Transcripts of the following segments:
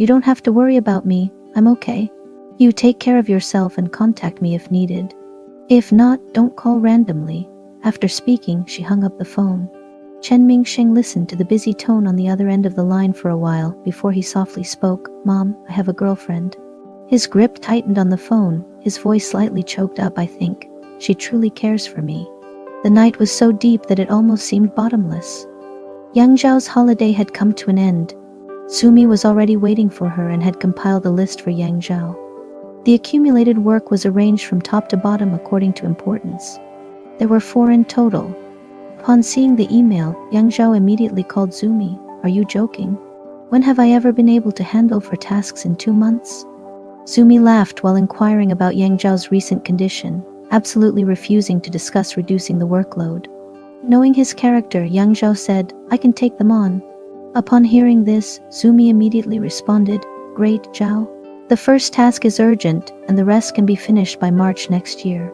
You don't have to worry about me, I'm okay. You take care of yourself and contact me if needed. If not, don't call randomly. After speaking, she hung up the phone. Chen Mingsheng listened to the busy tone on the other end of the line for a while before he softly spoke. Mom, I have a girlfriend. His grip tightened on the phone, his voice slightly choked up. I think she truly cares for me. The night was so deep that it almost seemed bottomless. Yang Zhao's holiday had come to an end. Sumi was already waiting for her and had compiled a list for Yang Zhao. The accumulated work was arranged from top to bottom according to importance. There were 4 in total. Upon seeing the email, Yang Zhao immediately called Sumi. Are you joking? When have I ever been able to handle 4 tasks in 2 months? Sumi laughed while inquiring about Yang Zhao's recent condition, absolutely refusing to discuss reducing the workload. Knowing his character, Yang Zhao said, I can take them on. Upon hearing this, Sumi immediately responded, Great, Zhao. The first task is urgent, and the rest can be finished by March next year.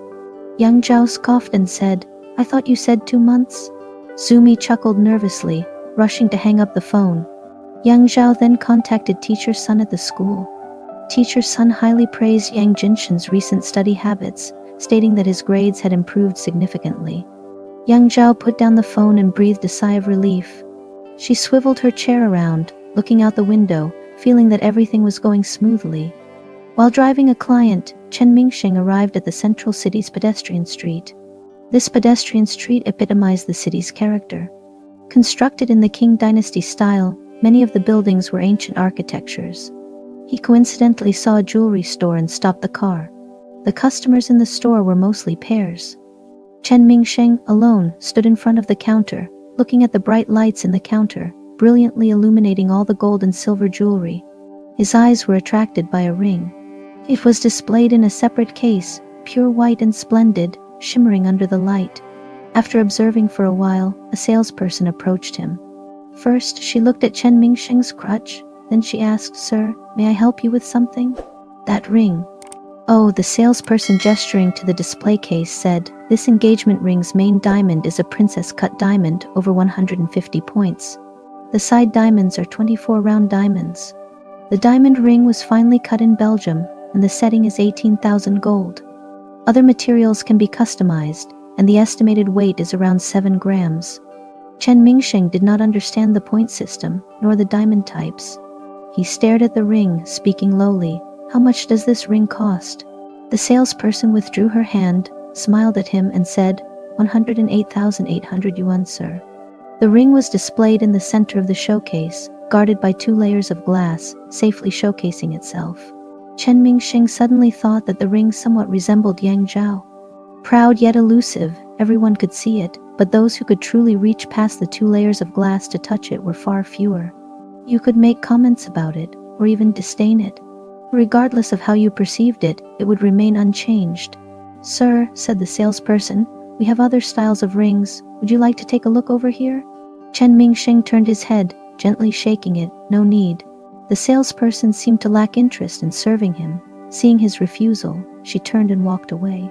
Yang Zhao scoffed and said, I thought you said 2 months? Sumi chuckled nervously, rushing to hang up the phone. Yang Zhao then contacted Teacher Sun at the school. Teacher Sun highly praised Yang Jinshen's recent study habits, stating that his grades had improved significantly. Yang Zhao put down the phone and breathed a sigh of relief. She swiveled her chair around, looking out the window, feeling that everything was going smoothly. While driving a client, Chen Mingsheng arrived at the central city's pedestrian street. This pedestrian street epitomized the city's character. Constructed in the Qing dynasty style, many of the buildings were ancient architectures. He coincidentally saw a jewelry store and stopped the car. The customers in the store were mostly pairs. Chen Mingsheng, alone, stood in front of the counter, looking at the bright lights in the counter, brilliantly illuminating all the gold and silver jewelry. His eyes were attracted by a ring. It was displayed in a separate case, pure white and splendid, shimmering under the light. After observing for a while, a salesperson approached him. First, she looked at Chen Mingsheng's crutch, then she asked, Sir, may I help you with something? That ring. Oh, the salesperson gesturing to the display case said, this engagement ring's main diamond is a princess-cut diamond over 150 points. The side diamonds are 24 round diamonds. The diamond ring was finely cut in Belgium, and the setting is 18,000 gold. Other materials can be customized, and the estimated weight is around 7 grams. Chen Mingsheng did not understand the point system, nor the diamond types. He stared at the ring, speaking lowly. How much does this ring cost? The salesperson withdrew her hand, smiled at him and said, 108,800 yuan, sir. The ring was displayed in the center of the showcase, guarded by 2 layers of glass, safely showcasing itself. Chen Mingsheng suddenly thought that the ring somewhat resembled Yang Zhao. Proud yet elusive, everyone could see it, but those who could truly reach past the 2 layers of glass to touch it were far fewer. You could make comments about it, or even disdain it. Regardless of how you perceived it, it would remain unchanged. Sir, said the salesperson, we have other styles of rings. Would you like to take a look over here? Chen Mingsheng turned his head, gently shaking it. No need. The salesperson seemed to lack interest in serving him. Seeing his refusal, she turned and walked away.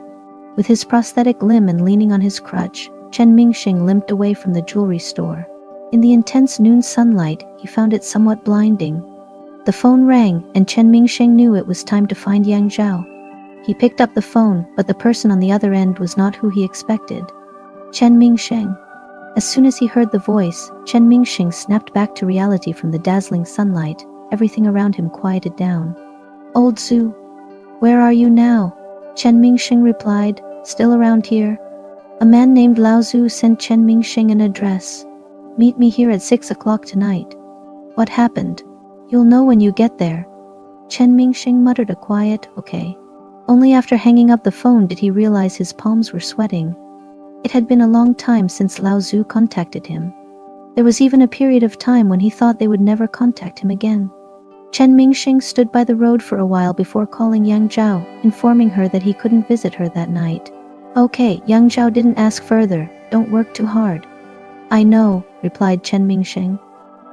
With his prosthetic limb and leaning on his crutch, Chen Mingsheng limped away from the jewelry store. In the intense noon sunlight, he found it somewhat blinding. The phone rang, and Chen Mingsheng knew it was time to find Yang Zhao. He picked up the phone, but the person on the other end was not who he expected. Chen Mingsheng. As soon as he heard the voice, Chen Mingsheng snapped back to reality from the dazzling sunlight. Everything around him quieted down. Old Zhu. Where are you now? Chen Mingsheng replied, still around here. A man named Lao Zhu sent Chen Mingsheng an address. Meet me here at 6 o'clock tonight. What happened? You'll know when you get there. Chen Mingsheng muttered a quiet, okay. Only after hanging up the phone did he realize his palms were sweating. It had been a long time since Lao Zhu contacted him. There was even a period of time when he thought they would never contact him again. Chen Mingsheng stood by the road for a while before calling Yang Zhao, informing her that he couldn't visit her that night. Okay, Yang Zhao didn't ask further. Don't work too hard. I know, replied Chen Mingsheng.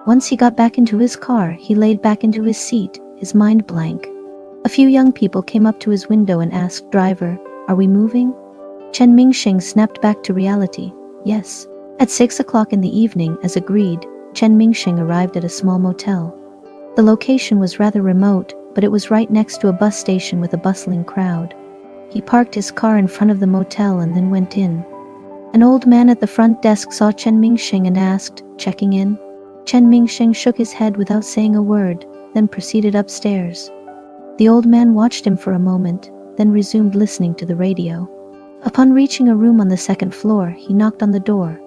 Once he got back into his car, he laid back into his seat, his mind blank. A few young people came up to his window and asked, Driver, are we moving? Chen Mingsheng snapped back to reality. Yes. At 6 o'clock in the evening, as agreed, Chen Mingsheng arrived at a small motel. The The location was rather remote, but it was right next to a bus station with a bustling crowd. He parked his car in front of the motel and then went in. An old man at the front desk saw Chen Mingsheng and asked, "Checking in?" Chen Mingsheng shook his head without saying a word, then proceeded upstairs. The old man watched him for a moment, then resumed listening to the radio. Upon reaching a room on the second floor, he knocked on the door.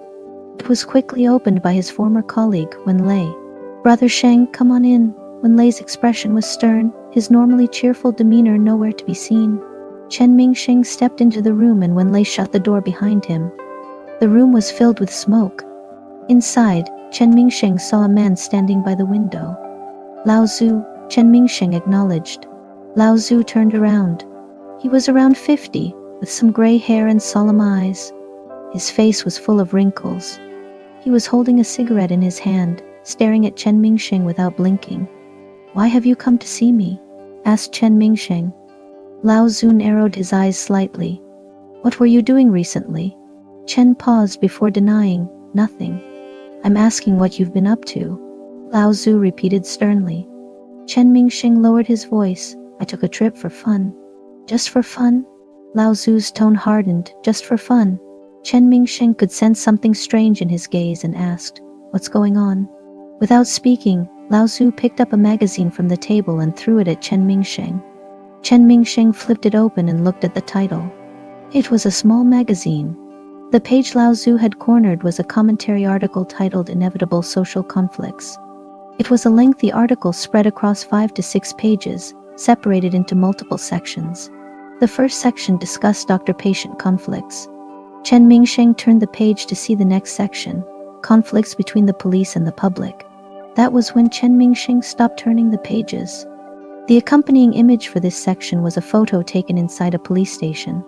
It was quickly opened by his former colleague, Wenlei. "Brother Sheng, come on in." Wenlei's expression was stern, his normally cheerful demeanor nowhere to be seen. Chen Mingsheng stepped into the room and Wenlei shut the door behind him. The room was filled with smoke. Inside, Chen Mingsheng saw a man standing by the window. "Lao Zhu," Chen Mingsheng acknowledged. Lao Zhu turned around. He was around 50, with some gray hair and solemn eyes. His face was full of wrinkles. He was holding a cigarette in his hand, staring at Chen Mingsheng without blinking. "Why have you come to see me?" asked Chen Mingsheng. Lao Zhu narrowed his eyes slightly. "What were you doing recently?" Chen paused before denying, "Nothing." "I'm asking what you've been up to," Lao Zhu repeated sternly. Chen Mingsheng lowered his voice. "I took a trip for fun." "Just for fun?" Lao Zhu's tone hardened. "Just for fun?" Chen Mingsheng could sense something strange in his gaze and asked, "What's going on?" Without speaking, Lao Zhu picked up a magazine from the table and threw it at Chen Mingsheng. Chen Mingsheng flipped it open and looked at the title. It was a small magazine. The page Lao Zhu had cornered was a commentary article titled "Inevitable Social Conflicts." It was a lengthy article spread across 5 to 6 pages, separated into multiple sections. The first section discussed doctor-patient conflicts. Chen Mingsheng turned the page to see the next section, conflicts between the police and the public. That was when Chen Mingsheng stopped turning the pages. The accompanying image for this section was a photo taken inside a police station.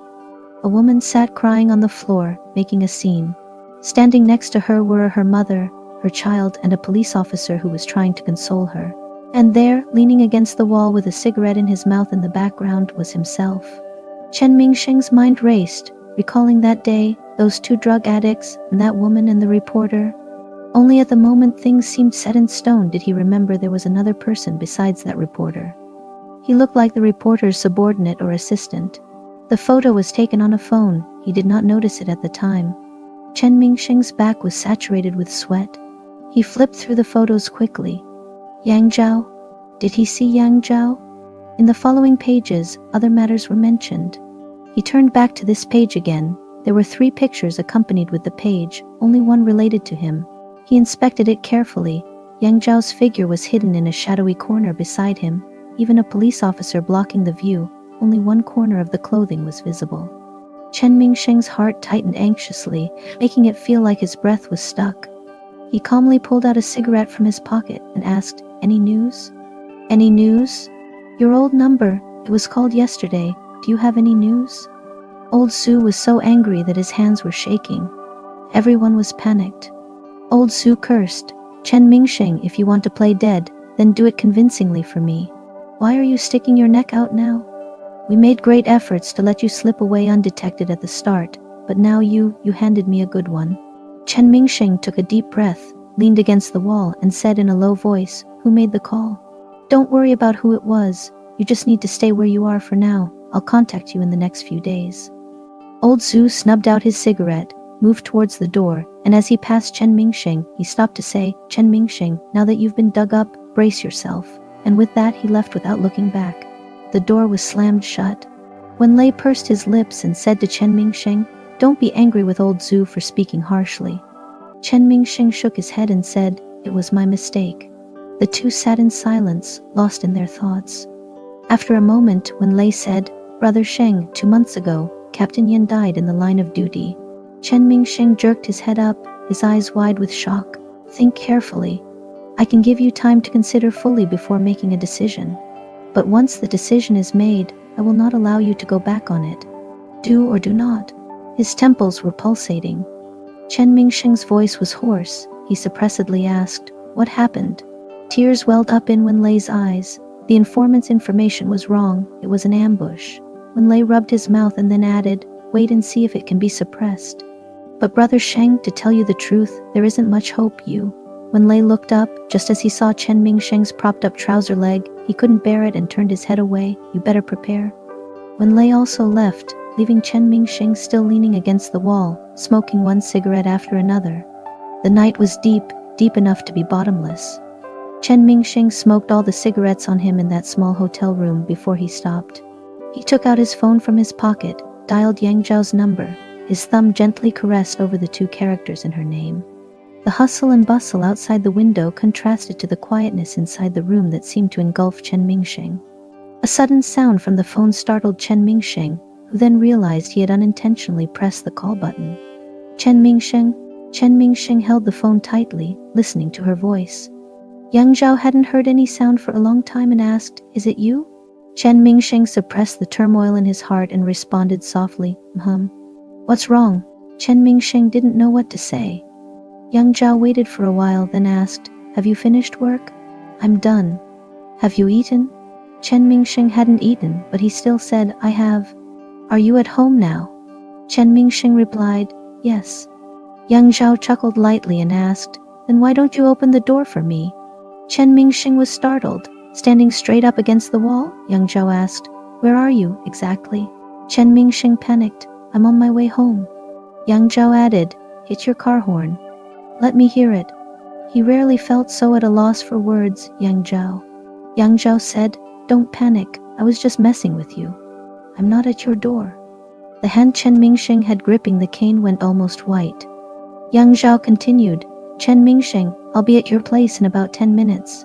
A woman sat crying on the floor, making a scene. Standing next to her were her mother, her child, and a police officer who was trying to console her. And there, leaning against the wall with a cigarette in his mouth in the background, was himself. Chen Mingsheng's mind raced, recalling that day, those 2 drug addicts, and that woman and the reporter. Only at the moment things seemed set in stone did he remember there was another person besides that reporter. He looked like the reporter's subordinate or assistant. The photo was taken on a phone. He did not notice it at the time. Chen Mingsheng's back was saturated with sweat. He flipped through the photos quickly. Yang Zhao? Did he see Yang Zhao? In the following pages, other matters were mentioned. He turned back to this page again. There were 3 pictures accompanied with the page, only one related to him. He inspected it carefully. Yang Zhao's figure was hidden in a shadowy corner beside him. Even a police officer blocking the view, only one corner of the clothing was visible. Chen Mingsheng's heart tightened anxiously, making it feel like his breath was stuck. He calmly pulled out a cigarette from his pocket and asked, "Any news?" "Any news?" "Your old number. It was called yesterday. Do you have any news?" Old Zhu was so angry that his hands were shaking. Everyone was panicked. Old Zhu cursed. "Chen Mingsheng, if you want to play dead, then do it convincingly for me. Why are you sticking your neck out now? We made great efforts to let you slip away undetected at the start, but now you handed me a good one." Chen Mingsheng took a deep breath, leaned against the wall, and said in a low voice, "Who made the call?" "Don't worry about who it was. You just need to stay where you are for now. I'll contact you in the next few days." Old Zhu snubbed out his cigarette, moved towards the door, and as he passed Chen Mingsheng, he stopped to say, "Chen Mingsheng, now that you've been dug up, brace yourself." And with that he left without looking back. The door was slammed shut. Wenlei pursed his lips and said to Chen Mingsheng, "Don't be angry with old Zhu for speaking harshly." Chen Mingsheng shook his head and said, "It was my mistake." The two sat in silence, lost in their thoughts. After a moment, Wenlei said, "Brother Sheng, 2 months ago, Captain Yan died in the line of duty." Chen Mingsheng jerked his head up, his eyes wide with shock. "Think carefully. I can give you time to consider fully before making a decision. But once the decision is made, I will not allow you to go back on it. Do or do not." His temples were pulsating. Chen Mingsheng's voice was hoarse. He suppressedly asked, "What happened?" Tears welled up in Wenlei's eyes. The informant's information was wrong. It was an ambush. Wenlei rubbed his mouth and then added, "Wait and see if it can be suppressed." "But Brother Sheng, to tell you the truth, there isn't much hope. When Lei looked up, just as he saw Chen Mingsheng's propped up trouser leg, he couldn't bear it and turned his head away. You better prepare. When Lei also left, leaving Chen Mingsheng still leaning against the wall, smoking one cigarette after another. The night was deep, deep enough to be bottomless. Chen Mingsheng smoked all the cigarettes on him in that small hotel room before he stopped. He took out his phone from his pocket, dialed Yang Zhao's number. His thumb gently caressed over the 2 characters in her name. The hustle and bustle outside the window contrasted to the quietness inside the room that seemed to engulf Chen Mingsheng. A sudden sound from the phone startled Chen Mingsheng, who then realized he had unintentionally pressed the call button. Chen Mingsheng held the phone tightly, listening to her voice. Yang Zhao hadn't heard any sound for a long time and asked, "Is it you?" Chen Mingsheng suppressed the turmoil in his heart and responded softly, "What's wrong?" Chen Mingsheng didn't know what to say. Yang Zhao waited for a while, then asked, "Have you finished work?" "I'm done." "Have you eaten?" Chen Mingsheng hadn't eaten, but he still said, "I have." "Are you at home now?" Chen Mingsheng replied, "Yes." Yang Zhao chuckled lightly and asked, "Then why don't you open the door for me?" Chen Mingsheng was startled. "Standing straight up against the wall?" Yang Zhao asked. "Where are you, exactly?" Chen Mingsheng panicked. "I'm on my way home." Yang Zhao added, "Hit your car horn. Let me hear it." He rarely felt so at a loss for words, Yang Zhao. Yang Zhao said, "Don't panic, I was just messing with you. I'm not at your door." The hand Chen Mingsheng had gripping the cane went almost white. Yang Zhao continued, "Chen Mingsheng, I'll be at your place in about 10 minutes.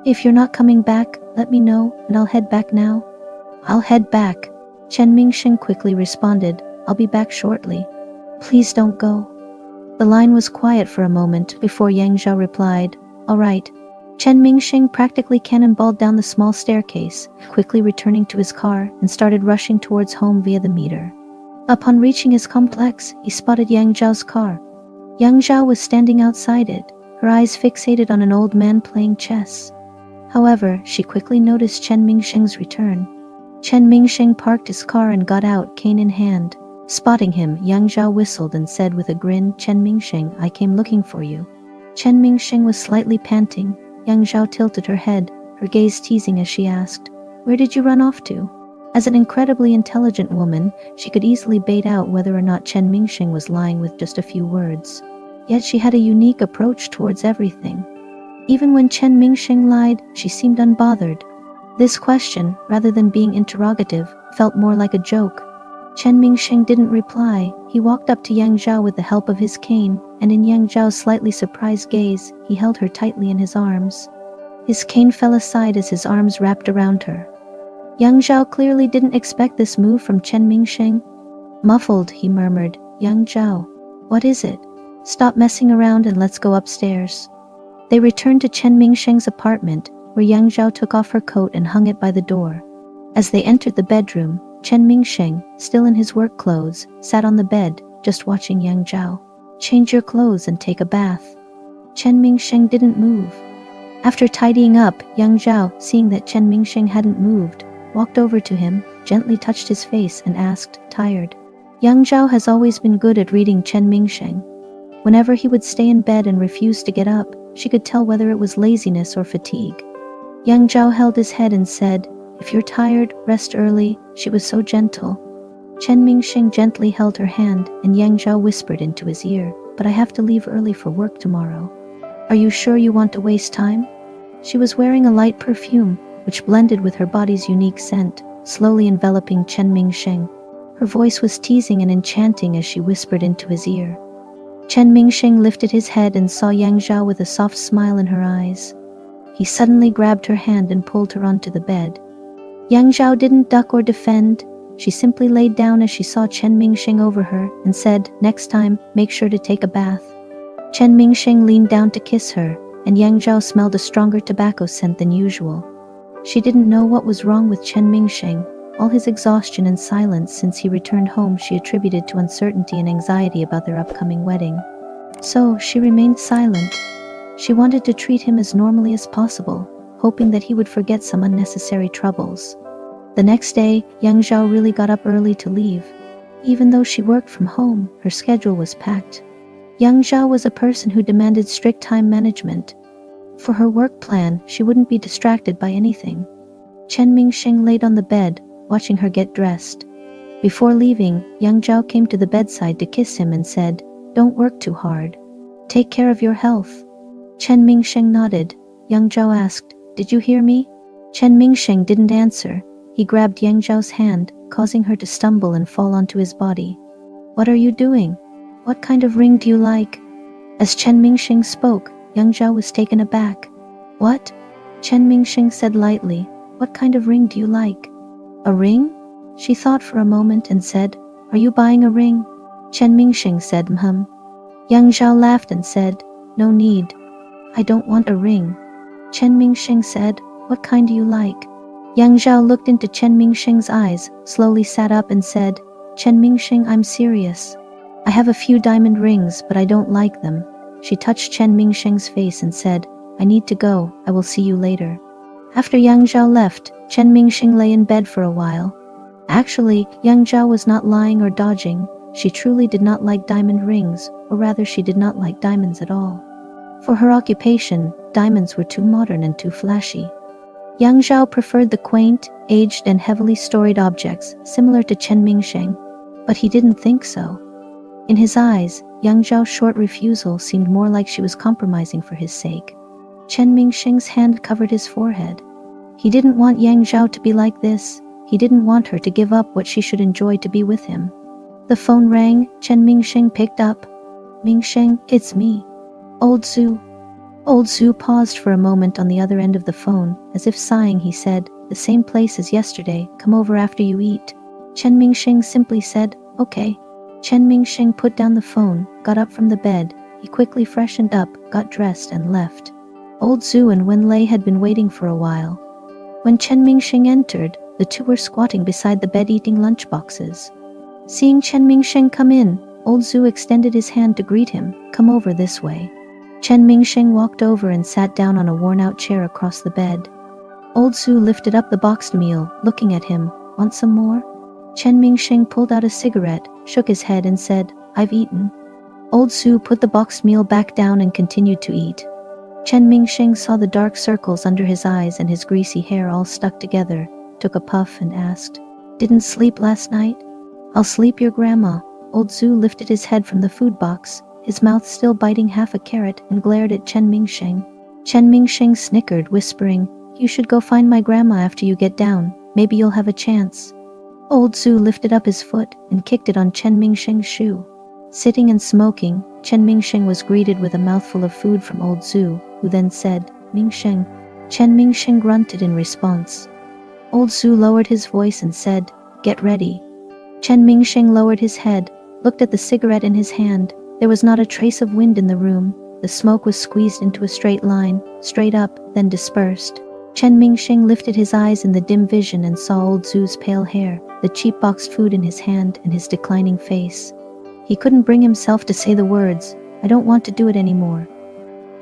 If you're not coming back, let me know, and I'll head back now." "I'll head back," Chen Mingsheng quickly responded. "I'll be back shortly. Please don't go." The line was quiet for a moment before Yang Zhao replied, "All right." Chen Mingsheng practically cannonballed down the small staircase, quickly returning to his car, and started rushing towards home via the meter. Upon reaching his complex, he spotted Yang Zhao's car. Yang Zhao was standing outside it, her eyes fixated on an old man playing chess. However, she quickly noticed Chen Mingsheng's return. Chen Mingsheng parked his car and got out, cane in hand. Spotting him, Yang Zhao whistled and said with a grin, "Chen Mingsheng, I came looking for you." Chen Mingsheng was slightly panting. Yang Zhao tilted her head, her gaze teasing as she asked, "Where did you run off to?" As an incredibly intelligent woman, she could easily bait out whether or not Chen Mingsheng was lying with just a few words. Yet she had a unique approach towards everything. Even when Chen Mingsheng lied, she seemed unbothered. This question, rather than being interrogative, felt more like a joke. Chen Mingsheng didn't reply. He walked up to Yang Zhao with the help of his cane, and in Yang Zhao's slightly surprised gaze, he held her tightly in his arms. His cane fell aside as his arms wrapped around her. Yang Zhao clearly didn't expect this move from Chen Mingsheng. Muffled, he murmured, "Yang Zhao, what is it? Stop messing around and let's go upstairs." They returned to Chen Mingsheng's apartment, where Yang Zhao took off her coat and hung it by the door. As they entered the bedroom, Chen Mingsheng, still in his work clothes, sat on the bed, just watching Yang Zhao. "Change your clothes and take a bath." Chen Mingsheng didn't move. After tidying up, Yang Zhao, seeing that Chen Mingsheng hadn't moved, walked over to him, gently touched his face and asked, "Tired?" Yang Zhao has always been good at reading Chen Mingsheng. Whenever he would stay in bed and refuse to get up, she could tell whether it was laziness or fatigue. Yang Zhao held his head and said, "If you're tired, rest early." She was so gentle. Chen Mingsheng gently held her hand, and Yang Zhao whispered into his ear, "But I have to leave early for work tomorrow. Are you sure you want to waste time?" She was wearing a light perfume, which blended with her body's unique scent, slowly enveloping Chen Mingsheng. Her voice was teasing and enchanting as she whispered into his ear. Chen Mingsheng lifted his head and saw Yang Zhao with a soft smile in her eyes. He suddenly grabbed her hand and pulled her onto the bed. Yang Zhao didn't duck or defend. She simply laid down as she saw Chen Mingsheng over her and said, "Next time, make sure to take a bath." Chen Mingsheng leaned down to kiss her, and Yang Zhao smelled a stronger tobacco scent than usual. She didn't know what was wrong with Chen Mingsheng. All his exhaustion and silence since he returned home she attributed to uncertainty and anxiety about their upcoming wedding. So she remained silent. She wanted to treat him as normally as possible, hoping that he would forget some unnecessary troubles. The next day, Yang Zhao really got up early to leave. Even though she worked from home, her schedule was packed. Young Zhao was a person who demanded strict time management. For her work plan, she wouldn't be distracted by anything. Chen Mingsheng laid on the bed, watching her get dressed. Before leaving, young Zhao came to the bedside to kiss him and said, "Don't work too hard. Take care of your health." Chen Mingsheng nodded. Young Zhao asked, "Did you hear me?" Chen Mingsheng didn't answer. He grabbed Yang Zhao's hand, causing her to stumble and fall onto his body. "What are you doing? What kind of ring do you like?" As Chen Mingsheng spoke, Yang Zhao was taken aback. "What?" Chen Mingsheng said lightly. "What kind of ring do you like?" "A ring?" She thought for a moment and said, "Are you buying a ring?" Chen Mingsheng said, Yang Zhao laughed and said, "No need. I don't want a ring." Chen Mingsheng said, "What kind do you like?" Yang Zhao looked into Chen Mingsheng's eyes, slowly sat up and said, "Chen Mingsheng, I'm serious. I have a few diamond rings, but I don't like them." She touched Chen Mingsheng's face and said, "I need to go. I will see you later." After Yang Zhao left, Chen Mingsheng lay in bed for a while. Actually, Yang Zhao was not lying or dodging. She truly did not like diamond rings, or rather she did not like diamonds at all. For her occupation, diamonds were too modern and too flashy. Yang Zhao preferred the quaint, aged and heavily storied objects, similar to Chen Mingsheng, but he didn't think so. In his eyes, Yang Zhao's short refusal seemed more like she was compromising for his sake. Chen Mingsheng's hand covered his forehead. He didn't want Yang Zhao to be like this. He didn't want her to give up what she should enjoy to be with him. The phone rang. Chen Mingsheng picked up. "Mingsheng, it's me. Old Zhu." Old Zhu paused for a moment on the other end of the phone. As if sighing, he said, "The same place as yesterday. Come over after you eat." Chen Mingsheng simply said, "Okay." Chen Mingsheng put down the phone, got up from the bed. He quickly freshened up, got dressed and left. Old Zhu and Wenlei had been waiting for a while. When Chen Mingsheng entered, the two were squatting beside the bed eating lunchboxes. Seeing Chen Mingsheng come in, Old Zhu extended his hand to greet him. "Come over this way." Chen Mingsheng walked over and sat down on a worn-out chair across the bed. Old Zhu lifted up the boxed meal, looking at him. "Want some more?" Chen Mingsheng pulled out a cigarette, shook his head and said, "I've eaten." Old Zhu put the boxed meal back down and continued to eat. Chen Mingsheng saw the dark circles under his eyes and his greasy hair all stuck together, took a puff and asked, "Didn't sleep last night?" "I'll sleep your grandma." Old Zhu lifted his head from the food box, his mouth still biting half a carrot, and glared at Chen Mingsheng. Chen Mingsheng snickered, whispering, "You should go find my grandma after you get down. Maybe you'll have a chance." Old Zhu lifted up his foot and kicked it on Chen Mingsheng's shoe. Sitting and smoking, Chen Mingsheng was greeted with a mouthful of food from Old Zhu, who then said, "Mingsheng." Chen Mingsheng grunted in response. Old Zhu lowered his voice and said, "Get ready." Chen Mingsheng lowered his head, looked at the cigarette in his hand. There was not a trace of wind in the room. The smoke was squeezed into a straight line, straight up, then dispersed. Chen Mingsheng lifted his eyes in the dim vision and saw Old Zhu's pale hair, the cheap boxed food in his hand, and his declining face. He couldn't bring himself to say the words, "I don't want to do it anymore."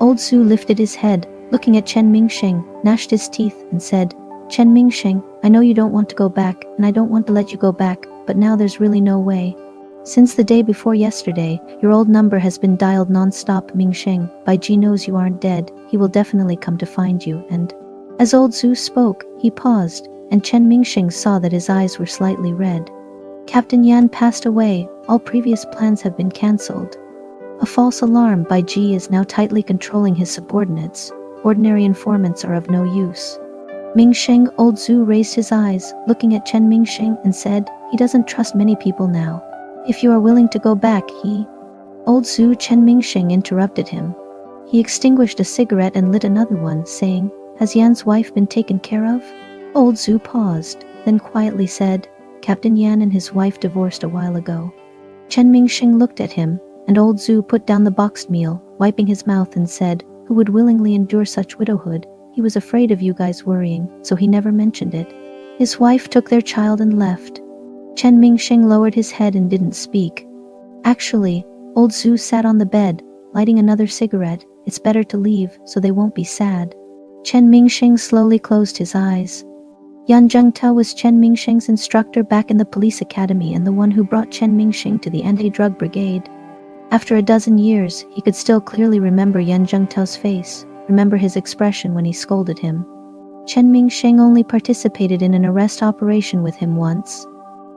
Old Zhu lifted his head, looking at Chen Mingsheng, gnashed his teeth, and said, "Chen Mingsheng, I know you don't want to go back, and I don't want to let you go back, but now there's really no way. Since the day before yesterday, your old number has been dialed non-stop. Mingsheng, Bai Ji knows you aren't dead. He will definitely come to find you." And as Old Zhu spoke, he paused, and Chen Mingsheng saw that his eyes were slightly red. "Captain Yan passed away. All previous plans have been cancelled. A false alarm. Bai Ji is now tightly controlling his subordinates. Ordinary informants are of no use." Mingsheng. Old Zhu raised his eyes, looking at Chen Mingsheng, and said, "He doesn't trust many people now. If you are willing to go back, he..." Old Zhu. Chen Mingsheng interrupted him. He extinguished a cigarette and lit another one, saying, "Has Yan's wife been taken care of?" Old Zhu paused, then quietly said, "Captain Yan and his wife divorced a while ago." Chen Mingsheng looked at him, and Old Zhu put down the boxed meal, wiping his mouth, and said, "Who would willingly endure such widowhood? He was afraid of you guys worrying, so he never mentioned it. His wife took their child and left." Chen Mingsheng lowered his head and didn't speak. Actually, Old Zhu sat on the bed, lighting another cigarette. "It's better to leave, so they won't be sad." Chen Mingsheng slowly closed his eyes. Yan Zhengtao was Chen Mingsheng's instructor back in the police academy and the one who brought Chen Mingsheng to the anti-drug brigade. After a dozen years, he could still clearly remember Yan Zhengtao's face, remember his expression when he scolded him. Chen Mingsheng only participated in an arrest operation with him once.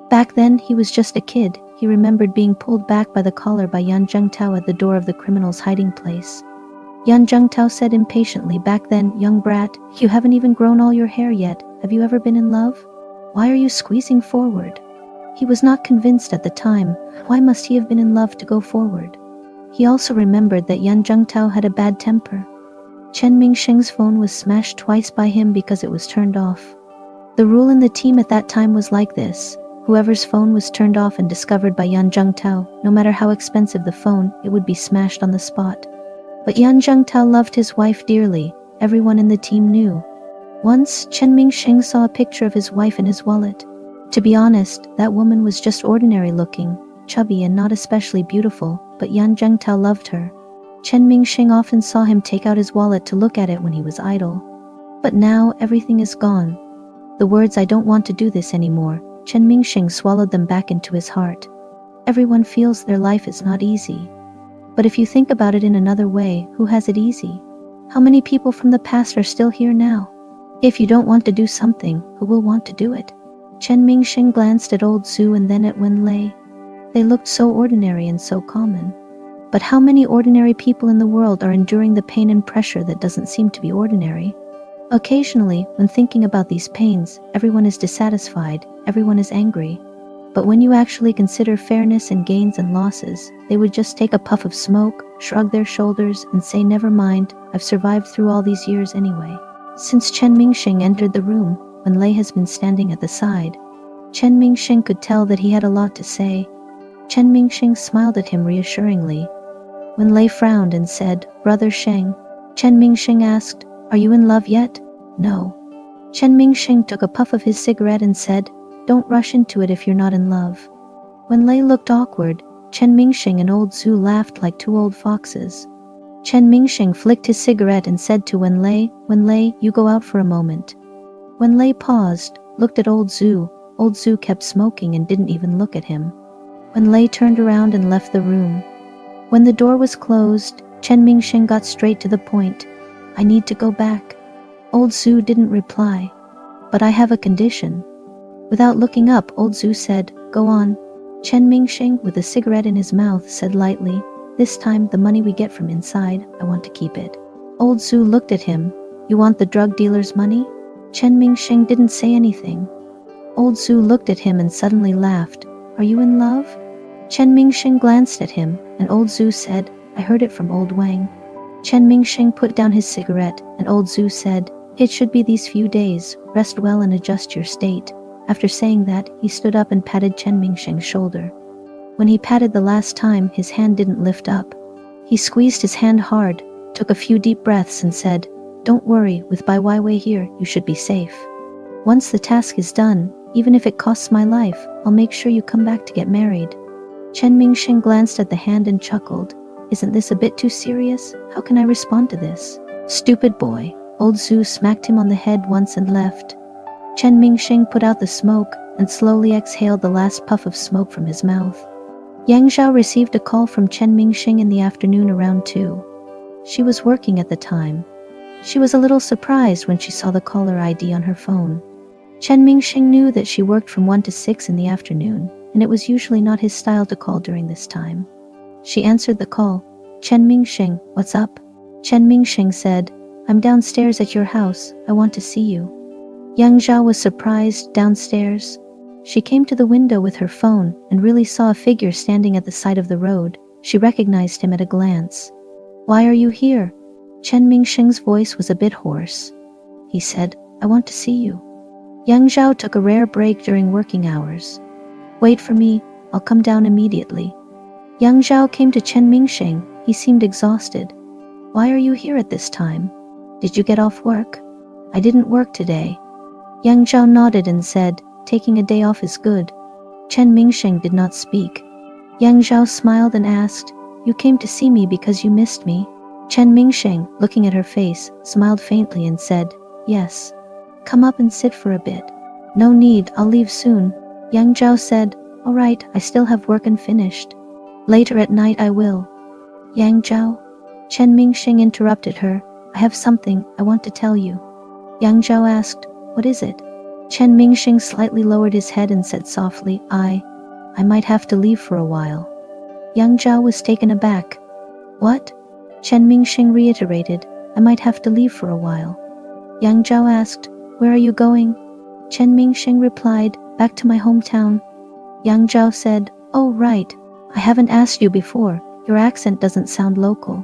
Back then, he was just a kid. He remembered being pulled back by the collar by Yan Zhengtao at the door of the criminal's hiding place. Yan Zhengtao said impatiently, "Back then, young brat, you haven't even grown all your hair yet. Have you ever been in love? Why are you squeezing forward?" He was not convinced at the time. Why must he have been in love to go forward? He also remembered that Yan Zhengtao had a bad temper. Chen Mingsheng's phone was smashed twice by him because it was turned off. The rule in the team at that time was like this: whoever's phone was turned off and discovered by Yan Zhengtao, no matter how expensive the phone, it would be smashed on the spot. But Yan Zhengtao loved his wife dearly. Everyone in the team knew. Once, Chen Mingsheng saw a picture of his wife in his wallet. To be honest, that woman was just ordinary looking, chubby and not especially beautiful, but Yan Zhengtao loved her. Chen Mingsheng often saw him take out his wallet to look at it when he was idle. But now, everything is gone. The words "I don't want to do this anymore," Chen Mingsheng swallowed them back into his heart. Everyone feels their life is not easy. But if you think about it in another way, who has it easy? How many people from the past are still here now? If you don't want to do something, who will want to do it? Chen Mingsheng glanced at old Zhu and then at Wenlei. They looked so ordinary and so common. But how many ordinary people in the world are enduring the pain and pressure that doesn't seem to be ordinary? Occasionally, when thinking about these pains, everyone is dissatisfied, everyone is angry. But when you actually consider fairness and gains and losses, they would just take a puff of smoke, shrug their shoulders, and say, "Never mind, I've survived through all these years anyway." Since Chen Mingsheng entered the room, Wenlei has been standing at the side. Chen Mingsheng could tell that he had a lot to say. Chen Mingsheng smiled at him reassuringly. Wenlei frowned and said, "Brother Sheng." Chen Mingsheng asked, "Are you in love yet?" "No." Chen Mingsheng took a puff of his cigarette and said, "Don't rush into it if you're not in love." Wenlei looked awkward. Chen Mingsheng and old Zhu laughed like two old foxes. Chen Mingsheng flicked his cigarette and said to Wenlei, "Wenlei, you go out for a moment." Wenlei paused, looked at old Zhu. Old Zhu kept smoking and didn't even look at him. Wenlei turned around and left the room. When the door was closed, Chen Mingsheng got straight to the point. "I need to go back." Old Zhu didn't reply. "But I have a condition." Without looking up, old Zhu said, "Go on." Chen Mingsheng, with a cigarette in his mouth, said lightly, "This time, the money we get from inside, I want to keep it." Old Zhu looked at him. "You want the drug dealer's money?" Chen Mingsheng didn't say anything. Old Zhu looked at him and suddenly laughed. "Are you in love?" Chen Mingsheng glanced at him, and old Zhu said, "I heard it from old Wang." Chen Mingsheng put down his cigarette, and old Zhu said, "It should be these few days. Rest well and adjust your state." After saying that, he stood up and patted Chen Mingsheng's shoulder. When he patted the last time, his hand didn't lift up. He squeezed his hand hard, took a few deep breaths and said, "Don't worry, with Bai Weiwei here, you should be safe. Once the task is done, even if it costs my life, I'll make sure you come back to get married." Chen Mingsheng glanced at the hand and chuckled. "Isn't this a bit too serious? How can I respond to this?" "Stupid boy." Old Zhu smacked him on the head once and left. Chen Mingsheng put out the smoke and slowly exhaled the last puff of smoke from his mouth. Yang Zhao received a call from Chen Mingsheng in the afternoon around 2. She was working at the time. She was a little surprised when she saw the caller ID on her phone. Chen Mingsheng knew that she worked from 1 to 6 in the afternoon, and it was usually not his style to call during this time. She answered the call. "Chen Mingsheng, what's up?" Chen Mingsheng said, "I'm downstairs at your house. I want to see you." Yang Zhao was surprised. Downstairs? She came to the window with her phone and really saw a figure standing at the side of the road. She recognized him at a glance. "Why are you here?" Chen Mingsheng's voice was a bit hoarse. He said, "I want to see you." Yang Zhao took a rare break during working hours. "Wait for me, I'll come down immediately." Yang Zhao came to Chen Mingsheng. He seemed exhausted. "Why are you here at this time? Did you get off work?" "I didn't work today." Yang Zhao nodded and said, "Taking a day off is good." Chen Mingsheng did not speak. Yang Zhao smiled and asked, "You came to see me because you missed me?" Chen Mingsheng, looking at her face, smiled faintly and said, "Yes." "Come up and sit for a bit." "No need, I'll leave soon." Yang Zhao said, "All right, I still have work unfinished." Later at night I will. Yang Zhao? Chen Mingsheng interrupted her. I have something I want to tell you. Yang Zhao asked, what is it? Chen Mingsheng slightly lowered his head and said softly, I might have to leave for a while. Yang Zhao was taken aback. What? Chen Mingsheng reiterated, I might have to leave for a while. Yang Zhao asked, where are you going? Chen Mingsheng replied, back to my hometown. Yang Zhao said, oh right, I haven't asked you before, your accent doesn't sound local.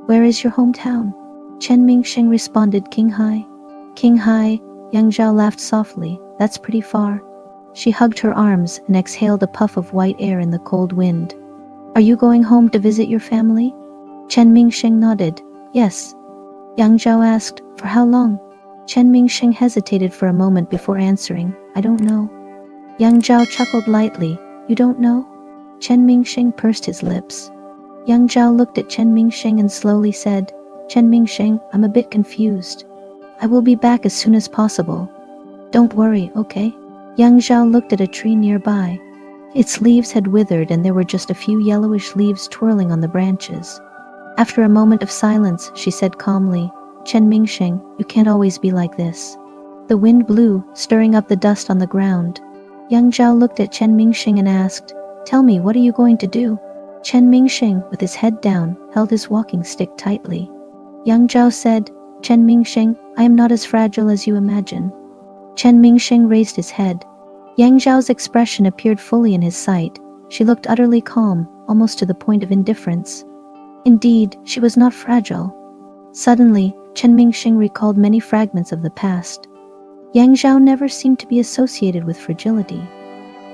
Where is your hometown? Chen Mingsheng responded, Qinghai. Qinghai, Yang Zhao laughed softly, that's pretty far. She hugged her arms and exhaled a puff of white air in the cold wind. Are you going home to visit your family? Chen Mingsheng nodded, yes. Yang Zhao asked, for how long? Chen Mingsheng hesitated for a moment before answering, I don't know. Yang Zhao chuckled lightly, you don't know? Chen Mingsheng pursed his lips. Yang Zhao looked at Chen Mingsheng and slowly said, Chen Mingsheng, I'm a bit confused. I will be back as soon as possible. Don't worry, okay? Yang Zhao looked at a tree nearby. Its leaves had withered and there were just a few yellowish leaves twirling on the branches. After a moment of silence, she said calmly, Chen Mingsheng, you can't always be like this. The wind blew, stirring up the dust on the ground. Yang Zhao looked at Chen Mingsheng and asked, tell me, what are you going to do? Chen Mingsheng, with his head down, held his walking stick tightly. Yang Zhao said, Chen Mingsheng, I am not as fragile as you imagine. Chen Mingsheng raised his head. Yang Zhao's expression appeared fully in his sight. She looked utterly calm, almost to the point of indifference. Indeed, she was not fragile. Suddenly, Chen Mingsheng recalled many fragments of the past. Yang Zhao never seemed to be associated with fragility.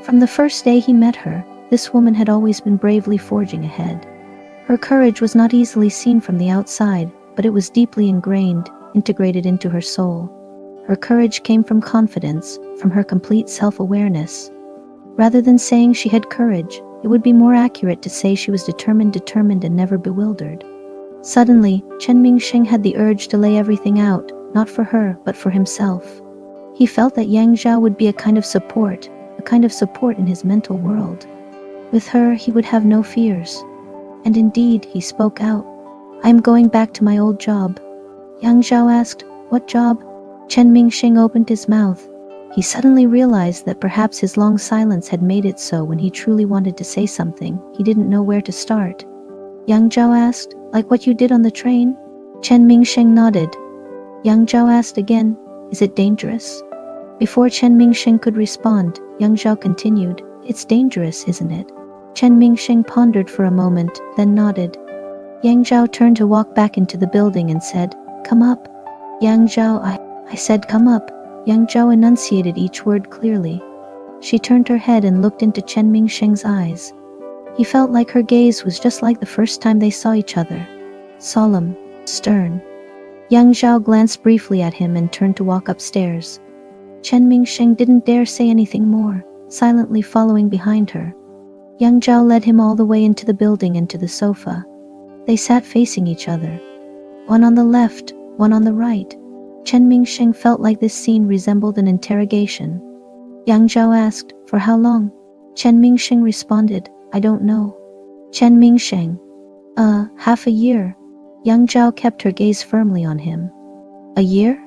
From the first day he met her, this woman had always been bravely forging ahead. Her courage was not easily seen from the outside, but it was deeply ingrained, integrated into her soul. Her courage came from confidence, from her complete self-awareness. Rather than saying she had courage, it would be more accurate to say she was determined and never bewildered. Suddenly, Chen Mingsheng had the urge to lay everything out, not for her, but for himself. He felt that Yang Zhao would be a kind of support in his mental world. With her, he would have no fears. And indeed, he spoke out. I am going back to my old job. Yang Zhao asked, what job? Chen Mingsheng opened his mouth. He suddenly realized that perhaps his long silence had made it so when he truly wanted to say something, he didn't know where to start. Yang Zhao asked, like what you did on the train? Chen Mingsheng nodded. Yang Zhao asked again, is it dangerous? Before Chen Mingsheng could respond, Yang Zhao continued, it's dangerous, isn't it? Chen Mingsheng pondered for a moment, then nodded. Yang Zhao turned to walk back into the building and said, come up. Yang Zhao, I said come up. Yang Zhao enunciated each word clearly. She turned her head and looked into Chen Mingsheng's eyes. He felt like her gaze was just like the first time they saw each other. Solemn, stern. Yang Zhao glanced briefly at him and turned to walk upstairs. Chen Mingsheng didn't dare say anything more, silently following behind her. Yang Zhao led him all the way into the building and to the sofa. They sat facing each other. One on the left, one on the right. Chen Mingsheng felt like this scene resembled an interrogation. Yang Zhao asked, for how long? Chen Mingsheng responded, I don't know. Chen Mingsheng, half a year. Yang Zhao kept her gaze firmly on him. A year?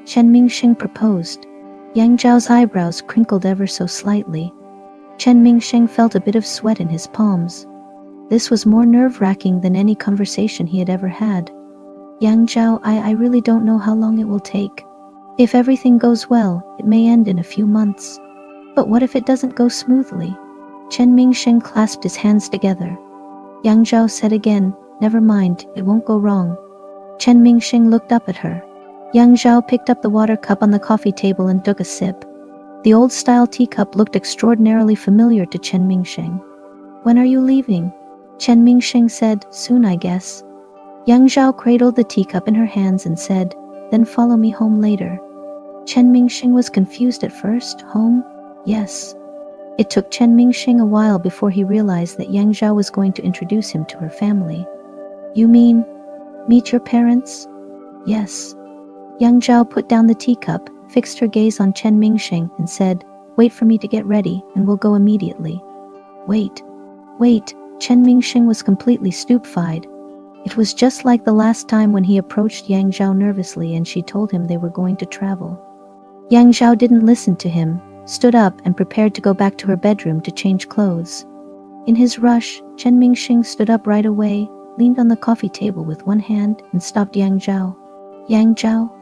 Chen Mingsheng proposed. Yang Zhao's eyebrows crinkled ever so slightly. Chen Mingsheng felt a bit of sweat in his palms. This was more nerve-wracking than any conversation he had ever had. Yang Zhao, I really don't know how long it will take. If everything goes well, it may end in a few months. But what if it doesn't go smoothly? Chen Mingsheng clasped his hands together. Yang Zhao said again, never mind, it won't go wrong. Chen Mingsheng looked up at her. Yang Zhao picked up the water cup on the coffee table and took a sip. The old-style teacup looked extraordinarily familiar to Chen Mingsheng. When are you leaving? Chen Mingsheng said, soon I guess. Yang Zhao cradled the teacup in her hands and said, then follow me home later. Chen Mingsheng was confused at first. Home? Yes. It took Chen Mingsheng a while before he realized that Yang Zhao was going to introduce him to her family. You mean, meet your parents? Yes. Yang Zhao put down the teacup, fixed her gaze on Chen Mingsheng, and said, wait for me to get ready, and we'll go immediately. Wait. Chen Mingsheng was completely stupefied. It was just like the last time when he approached Yang Zhao nervously and she told him they were going to travel. Yang Zhao didn't listen to him, stood up and prepared to go back to her bedroom to change clothes. In his rush, Chen Mingsheng stood up right away, leaned on the coffee table with one hand and stopped Yang Zhao. Yang Zhao?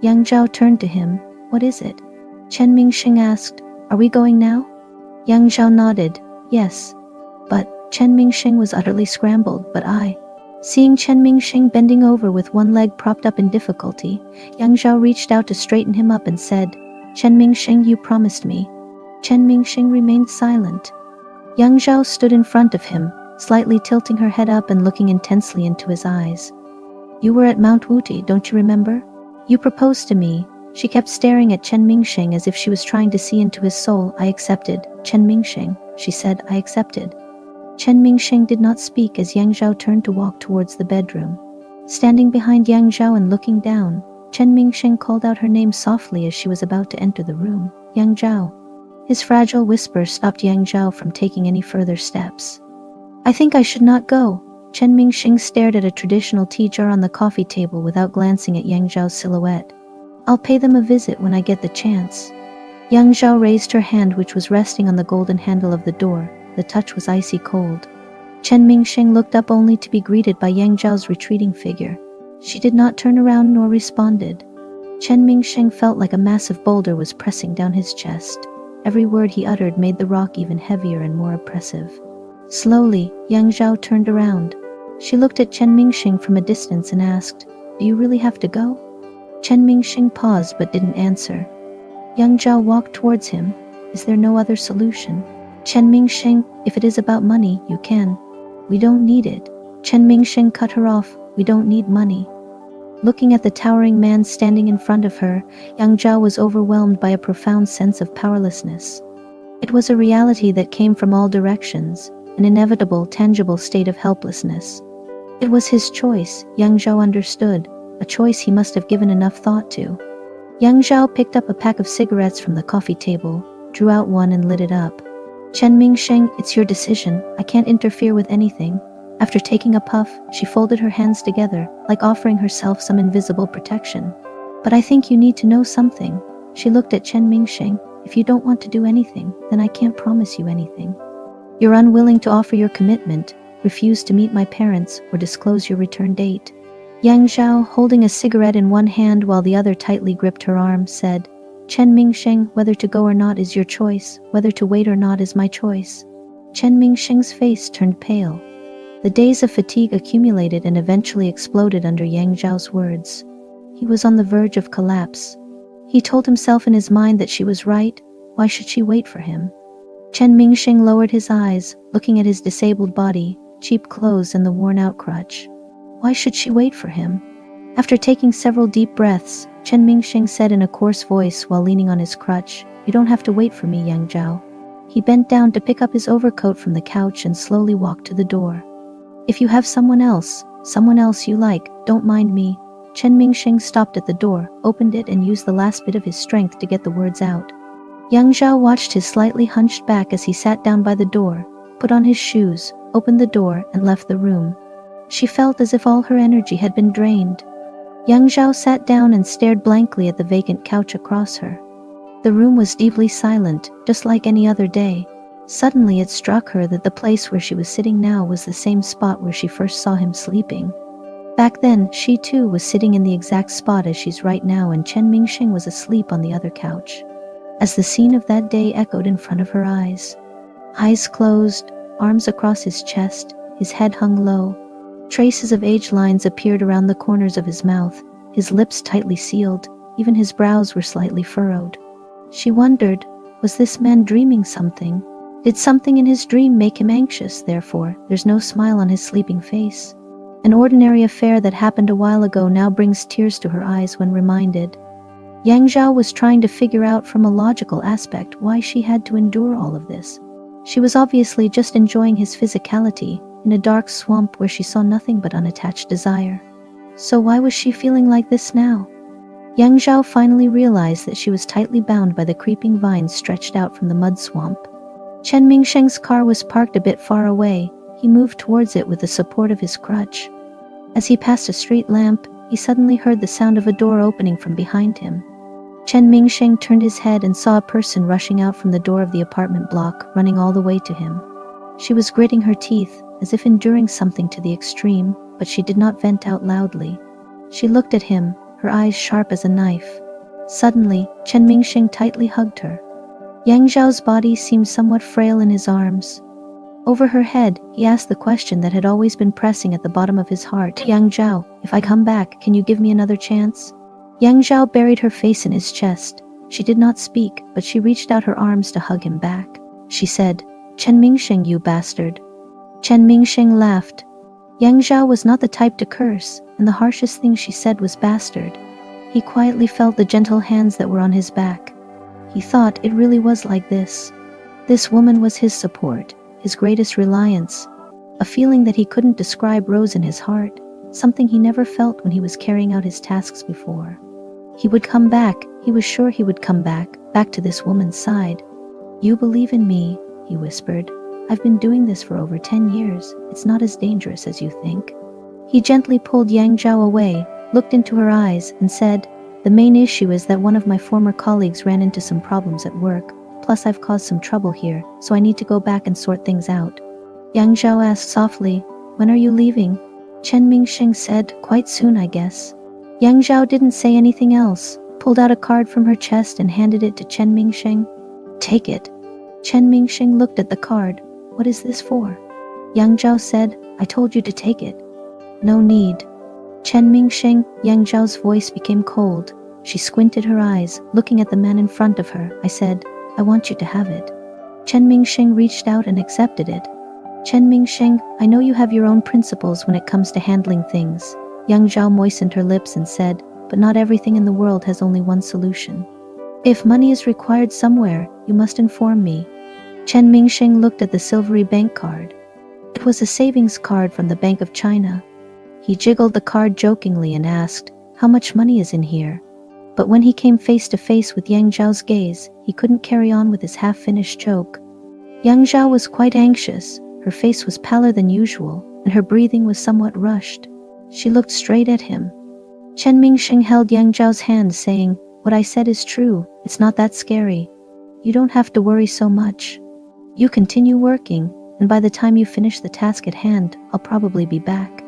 Yang Zhao turned to him. What is it? Chen Mingsheng asked. Are we going now? Yang Zhao nodded. Yes. But Chen Mingsheng was utterly scrambled. But I. Seeing Chen Mingsheng bending over with one leg propped up in difficulty, Yang Zhao reached out to straighten him up and said, Chen Mingsheng, you promised me. Chen Mingsheng remained silent. Yang Zhao stood in front of him, slightly tilting her head up and looking intensely into his eyes. You were at Mount Wuti, don't you remember? You proposed to me. She kept staring at Chen Mingsheng as if she was trying to see into his soul. I accepted, Chen Mingsheng, she said. I accepted. Chen Mingsheng did not speak as Yang Zhao turned to walk towards the bedroom. Standing behind Yang Zhao and looking down, Chen Mingsheng called out her name softly as she was about to enter the room. Yang Zhao. His fragile whisper stopped Yang Zhao from taking any further steps. I think I should not go. Chen Mingsheng stared at a traditional tea jar on the coffee table without glancing at Yang Zhao's silhouette. I'll pay them a visit when I get the chance. Yang Zhao raised her hand, which was resting on the golden handle of the door. The touch was icy cold. Chen Mingsheng looked up only to be greeted by Yang Zhao's retreating figure. She did not turn around nor responded. Chen Mingsheng felt like a massive boulder was pressing down his chest. Every word he uttered made the rock even heavier and more oppressive. Slowly, Yang Zhao turned around. She looked at Chen Mingsheng from a distance and asked, Do you really have to go? Chen Mingsheng paused but didn't answer. Yang Zhao walked towards him. Is there no other solution? Chen Mingsheng, if it is about money, you can. We don't need it. Chen Mingsheng cut her off. We don't need money. Looking at the towering man standing in front of her, Yang Zhao was overwhelmed by a profound sense of powerlessness. It was a reality that came from all directions, an inevitable, tangible state of helplessness. It was his choice, Yang Zhao understood, a choice he must have given enough thought to. Yang Zhao picked up a pack of cigarettes from the coffee table, drew out one and lit it up. Chen Mingsheng, it's your decision. I can't interfere with anything. After taking a puff, she folded her hands together, like offering herself some invisible protection. But I think you need to know something. She looked at Chen Mingsheng. If you don't want to do anything, then I can't promise you anything. You're unwilling to offer your commitment, refuse to meet my parents, or disclose your return date. Yang Zhao, holding a cigarette in one hand while the other tightly gripped her arm, said, Chen Mingsheng, whether to go or not is your choice, whether to wait or not is my choice. Chen Mingsheng's face turned pale. The days of fatigue accumulated and eventually exploded under Yang Zhao's words. He was on the verge of collapse. He told himself in his mind that she was right. Why should she wait for him? Chen Mingsheng lowered his eyes, looking at his disabled body, cheap clothes and the worn-out crutch. Why should she wait for him? After taking several deep breaths, Chen Mingsheng said in a coarse voice while leaning on his crutch, You don't have to wait for me, Yang Zhao. He bent down to pick up his overcoat from the couch and slowly walked to the door. If you have someone else you like, don't mind me. Chen Mingsheng stopped at the door, opened it and used the last bit of his strength to get the words out. Yang Zhao watched his slightly hunched back as he sat down by the door, put on his shoes, opened the door and left the room. She felt as if all her energy had been drained. Yang Zhao sat down and stared blankly at the vacant couch across her. The room was deeply silent, just like any other day. Suddenly it struck her that the place where she was sitting now was the same spot where she first saw him sleeping. Back then, she too was sitting in the exact spot as she's right now, and Chen Mingsheng was asleep on the other couch. As the scene of that day echoed in front of her eyes. Eyes closed, arms across his chest, his head hung low. Traces of age lines appeared around the corners of his mouth, his lips tightly sealed, even his brows were slightly furrowed. She wondered, was this man dreaming something? Did something in his dream make him anxious? Therefore, there's no smile on his sleeping face. An ordinary affair that happened a while ago now brings tears to her eyes when reminded. Yang Zhao was trying to figure out from a logical aspect why she had to endure all of this. She was obviously just enjoying his physicality, in a dark swamp where she saw nothing but unattached desire. So why was she feeling like this now? Yang Zhao finally realized that she was tightly bound by the creeping vines stretched out from the mud swamp. Chen Mingsheng's car was parked a bit far away, He moved towards it with the support of his crutch. As he passed a street lamp, he suddenly heard the sound of a door opening from behind him. Chen Mingsheng turned his head and saw a person rushing out from the door of the apartment block, running all the way to him. She was gritting her teeth, as if enduring something to the extreme, but she did not vent out loudly. She looked at him, her eyes sharp as a knife. Suddenly, Chen Mingsheng tightly hugged her. Yang Zhao's body seemed somewhat frail in his arms. Over her head, he asked the question that had always been pressing at the bottom of his heart. Yang Zhao, if I come back, can you give me another chance? Yang Zhao buried her face in his chest. She did not speak, but she reached out her arms to hug him back. She said, Chen Mingsheng, you bastard. Chen Mingsheng laughed. Yang Zhao was not the type to curse, and the harshest thing she said was bastard. He quietly felt the gentle hands that were on his back. He thought it really was like this. This woman was his support, his greatest reliance. A feeling that he couldn't describe rose in his heart, something he never felt when he was carrying out his tasks before. He would come back, he was sure he would come back to this woman's side. You believe in me, he whispered. I've been doing this for over 10 years. It's not as dangerous as you think. He gently pulled Yang Zhao away, looked into her eyes, and said, the main issue is that one of my former colleagues ran into some problems at work. Plus I've caused some trouble here, so I need to go back and sort things out. Yang Zhao asked softly, when are you leaving? Chen Mingsheng said, quite soon I guess. Yang Zhao didn't say anything else, pulled out a card from her chest and handed it to Chen Mingsheng. Take it. Chen Mingsheng looked at the card. What is this for? Yang Zhao said, I told you to take it. No need. Chen Mingsheng, Yang Zhao's voice became cold. She squinted her eyes, looking at the man in front of her. I said, I want you to have it. Chen Mingsheng reached out and accepted it. Chen Mingsheng, I know you have your own principles when it comes to handling things. Yang Zhao moistened her lips and said, but not everything in the world has only one solution. If money is required somewhere, you must inform me. Chen Mingsheng looked at the silvery bank card. It was a savings card from the Bank of China. He jiggled the card jokingly and asked, how much money is in here? But when he came face to face with Yang Zhao's gaze, he couldn't carry on with his half-finished joke. Yang Zhao was quite anxious. Her face was paler than usual, and her breathing was somewhat rushed. She looked straight at him. Chen Mingsheng held Yang Zhao's hand, saying, what I said is true, it's not that scary. You don't have to worry so much. You continue working, and by the time you finish the task at hand, I'll probably be back.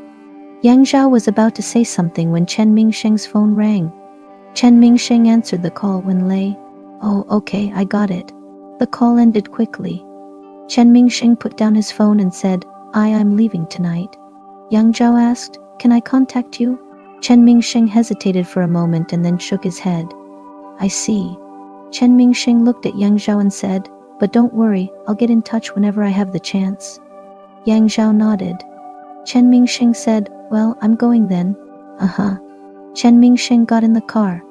Yang Zhao was about to say something when Chen Mingsheng's phone rang. Chen Mingsheng answered the call when Lei. Oh, okay, I got it. The call ended quickly. Chen Mingsheng put down his phone and said, I'm leaving tonight. Yang Zhao asked, can I contact you? Chen Mingsheng hesitated for a moment and then shook his head. I see. Chen Mingsheng looked at Yang Zhao and said, but don't worry, I'll get in touch whenever I have the chance. Yang Zhao nodded. Chen Mingsheng said, well, I'm going then. Uh-huh. Chen Mingsheng got in the car.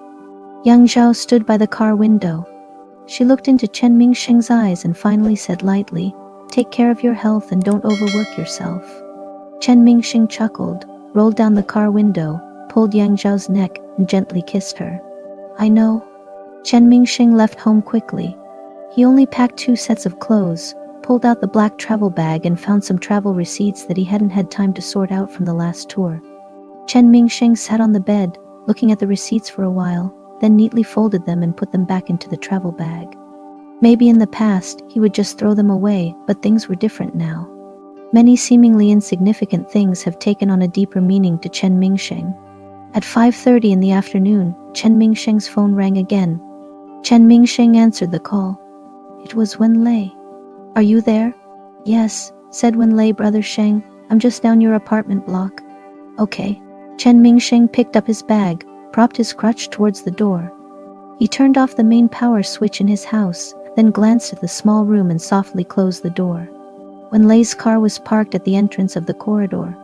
Yang Zhao stood by the car window. She looked into Chen Mingsheng's eyes and finally said lightly, take care of your health and don't overwork yourself. Chen Mingsheng chuckled, rolled down the car window, pulled Yang Zhao's neck, and gently kissed her. I know. Chen Mingsheng left home quickly. He only packed 2 sets of clothes, pulled out the black travel bag and found some travel receipts that he hadn't had time to sort out from the last tour. Chen Mingsheng sat on the bed, looking at the receipts for a while, then neatly folded them and put them back into the travel bag. Maybe in the past, he would just throw them away, but things were different now. Many seemingly insignificant things have taken on a deeper meaning to Chen Mingsheng. At 5:30 in the afternoon, Chen Mingsheng's phone rang again. Chen Mingsheng answered the call. It was Wen Lei. Are you there? Yes, said Wen Lei. Brother Sheng, I'm just down your apartment block. Okay. Chen Mingsheng picked up his bag, propped his crutch towards the door. He turned off the main power switch in his house, then glanced at the small room and softly closed the door. Wen Lei's car was parked at the entrance of the corridor.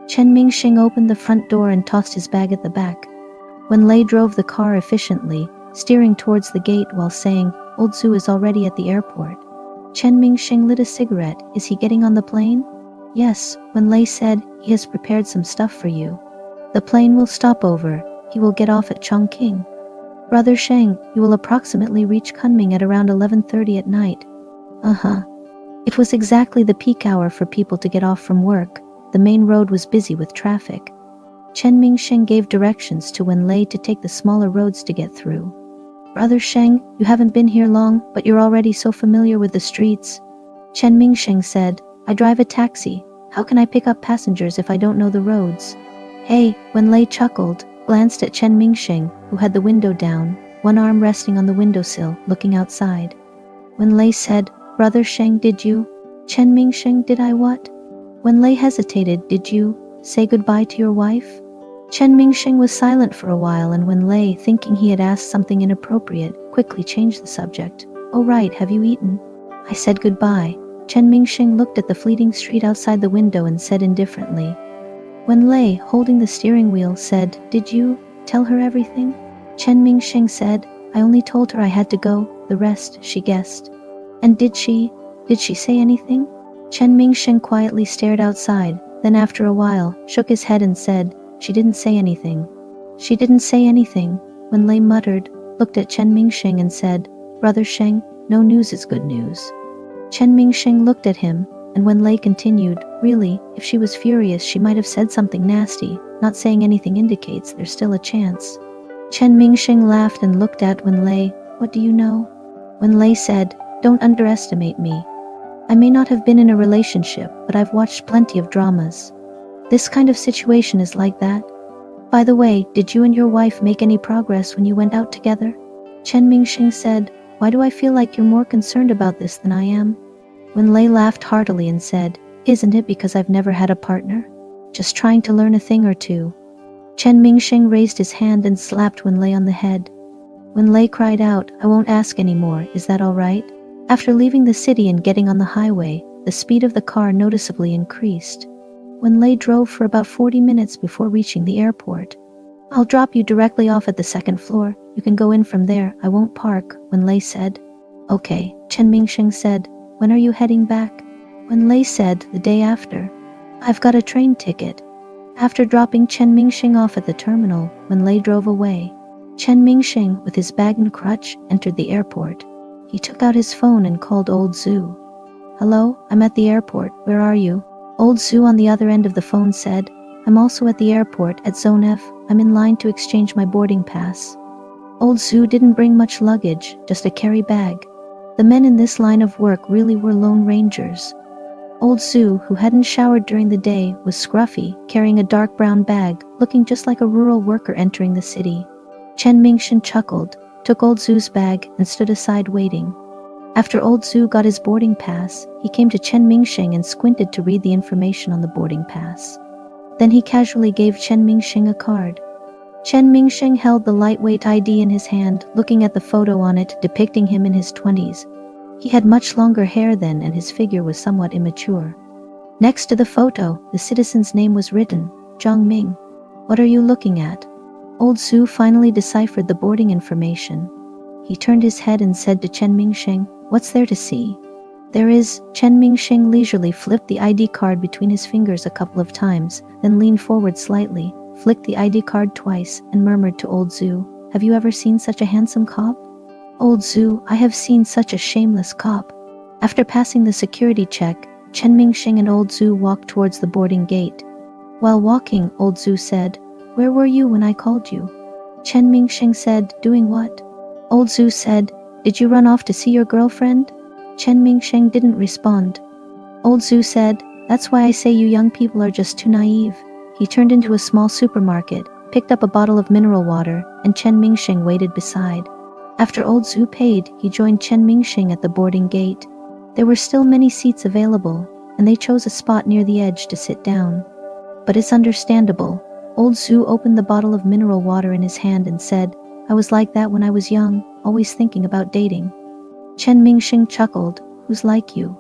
Chen Mingsheng opened the front door and tossed his bag at the back. Wen Lei drove the car efficiently, steering towards the gate while saying, Old Zhu is already at the airport. Chen Mingsheng lit a cigarette. Is he getting on the plane? Yes, Wen Lei said, he has prepared some stuff for you. The plane will stop over. He will get off at Chongqing. Brother Sheng, you will approximately reach Kunming at around 11:30 at night. Uh-huh. It was exactly the peak hour for people to get off from work. The main road was busy with traffic. Chen Mingsheng gave directions to Wenlei to take the smaller roads to get through. Brother Sheng, you haven't been here long, but you're already so familiar with the streets. Chen Mingsheng said, I drive a taxi. How can I pick up passengers if I don't know the roads? Hey, Wenlei chuckled, glanced at Chen Mingsheng, who had the window down, one arm resting on the windowsill, looking outside. Wenlei said, Brother Sheng, did you? Chen Mingsheng, did I what? Wenlei hesitated, did you say goodbye to your wife? Chen Mingsheng was silent for a while, and Wenlei, thinking he had asked something inappropriate, quickly changed the subject. Oh right, have you eaten? I said goodbye. Chen Mingsheng looked at the fleeting street outside the window and said indifferently. Wenlei, holding the steering wheel, said, Did you tell her everything? Chen Mingsheng said, I only told her I had to go, the rest she guessed. And did she say anything? Chen Mingsheng quietly stared outside, then after a while, shook his head and said, She didn't say anything. She didn't say anything. Wenlei muttered, looked at Chen Mingsheng and said, Brother Sheng, no news is good news. Chen Mingsheng looked at him, and Wenlei continued, Really, if she was furious she might have said something nasty. Not saying anything indicates there's still a chance. Chen Mingsheng laughed and looked at Wenlei. What do you know? Wenlei said, Don't underestimate me. I may not have been in a relationship, but I've watched plenty of dramas. This kind of situation is like that. By the way, did you and your wife make any progress when you went out together? Chen Mingsheng said, Why do I feel like you're more concerned about this than I am? Wenlei laughed heartily and said, Isn't it because I've never had a partner? Just trying to learn a thing or two. Chen Mingsheng raised his hand and slapped Wenlei on the head. Wenlei cried out, I won't ask anymore, is that all right? After leaving the city and getting on the highway, the speed of the car noticeably increased. Wenlei drove for about 40 minutes before reaching the airport. I'll drop you directly off at the second floor. You can go in from there. I won't park, Wenlei said. Okay, Chen Mingsheng said. When are you heading back? Wenlei said, the day after. I've got a train ticket. After dropping Chen Mingsheng off at the terminal, Wenlei drove away. Chen Mingsheng, with his bag and crutch, entered the airport. He took out his phone and called old Zhu. Hello, I'm at the airport. Where are you? Old Zhu on the other end of the phone said, I'm also at the airport, at Zone F. I'm in line to exchange my boarding pass. Old Zhu didn't bring much luggage, just a carry bag. The men in this line of work really were lone rangers. Old Zhu, who hadn't showered during the day, was scruffy, carrying a dark brown bag, looking just like a rural worker entering the city. Chen Mingsheng chuckled, took old Zhu's bag, and stood aside waiting. After old Zhu got his boarding pass, he came to Chen Mingsheng and squinted to read the information on the boarding pass. Then he casually gave Chen Mingsheng a card. Chen Mingsheng held the lightweight ID in his hand, looking at the photo on it depicting him in his 20s. He had much longer hair then and his figure was somewhat immature. Next to the photo, the citizen's name was written, Zhang Ming. What are you looking at? Old Zhu finally deciphered the boarding information. He turned his head and said to Chen Mingsheng, What's there to see? There is. Chen Mingsheng leisurely flipped the ID card between his fingers a couple of times, then leaned forward slightly, flicked the ID card twice, and murmured to old Zhu, Have you ever seen such a handsome cop? Old Zhu, I have seen such a shameless cop. After passing the security check, Chen Mingsheng and old Zhu walked towards the boarding gate. While walking, old Zhu said, Where were you when I called you? Chen Mingsheng said, Doing what? Old Zhu said, Did you run off to see your girlfriend? Chen Mingsheng didn't respond. Old Zhu said, That's why I say you young people are just too naive. He turned into a small supermarket, picked up a bottle of mineral water, and Chen Mingsheng waited beside. After old Zhu paid, he joined Chen Mingsheng at the boarding gate. There were still many seats available, and they chose a spot near the edge to sit down. But it's understandable. Old Zhu opened the bottle of mineral water in his hand and said, I was like that when I was young, always thinking about dating. Chen Mingsheng chuckled, Who's like you?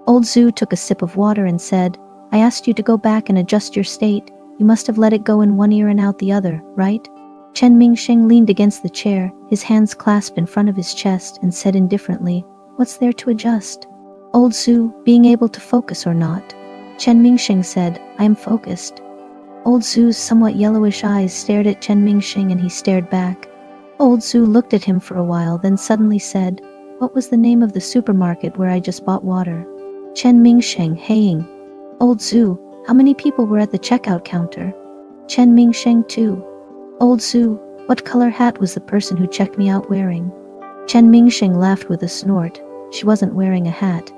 Old Zhu took a sip of water and said, I asked you to go back and adjust your state. You must have let it go in one ear and out the other, right? Chen Mingsheng leaned against the chair, his hands clasped in front of his chest, and said indifferently, What's there to adjust? Old Zhu, being able to focus or not? Chen Mingsheng said, I am focused. Old Zhu's somewhat yellowish eyes stared at Chen Mingsheng and he stared back. Old Zhu looked at him for a while, then suddenly said, What was the name of the supermarket where I just bought water? Chen Mingsheng haying. Old Zhu, how many people were at the checkout counter? Chen Mingsheng 2. Old Zhu, what color hat was the person who checked me out wearing? Chen Mingsheng laughed with a snort. She wasn't wearing a hat.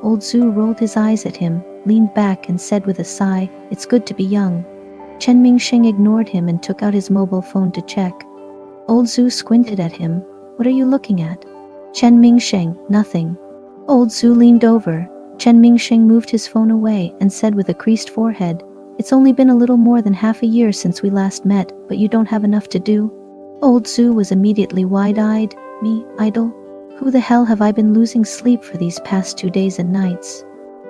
Old Zhu rolled his eyes at him, leaned back and said with a sigh, it's good to be young. Chen Mingsheng ignored him and took out his mobile phone to check. Old Zhu squinted at him. What are you looking at? Chen Mingsheng, nothing. Old Zhu leaned over. Chen Mingsheng moved his phone away and said with a creased forehead, it's only been a little more than half a year since we last met, but you don't have enough to do? Old Zhu was immediately wide-eyed. Me, idle? Who the hell have I been losing sleep for these past 2 days and nights?